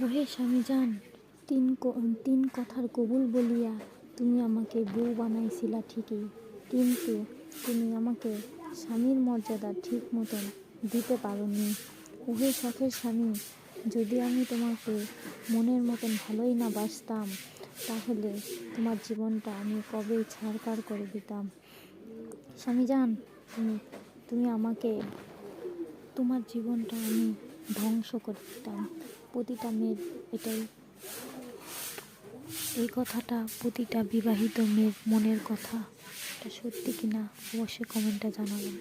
ওহে স্বামীজান, তিন কথার কবুল বলিয়া তুমি আমাকে বউ বানাইছিলা ঠিকই, কিন্তু তুমি আমাকে স্বামীর মর্যাদা ঠিক মতন দিতে পারোনি। ওহে শখের স্বামী, যদি আমি তোমাকে মনের মতন ভালোই না বাসতাম, তাহলে তোমার জীবনটা আমি কবেই ছাড়খাড় করে দিতাম। স্বামীজান, তুমি আমাকে, তোমার জীবনটা আমি ধ্বংস করে দিতাম। প্রতিটা মেয়ের এটাই, এই কথাটা প্রতিটা বিবাহিত মেয়ের মনের কথা। এটা সত্যি কিনা অবশ্যই কমেন্টে জানাবেন।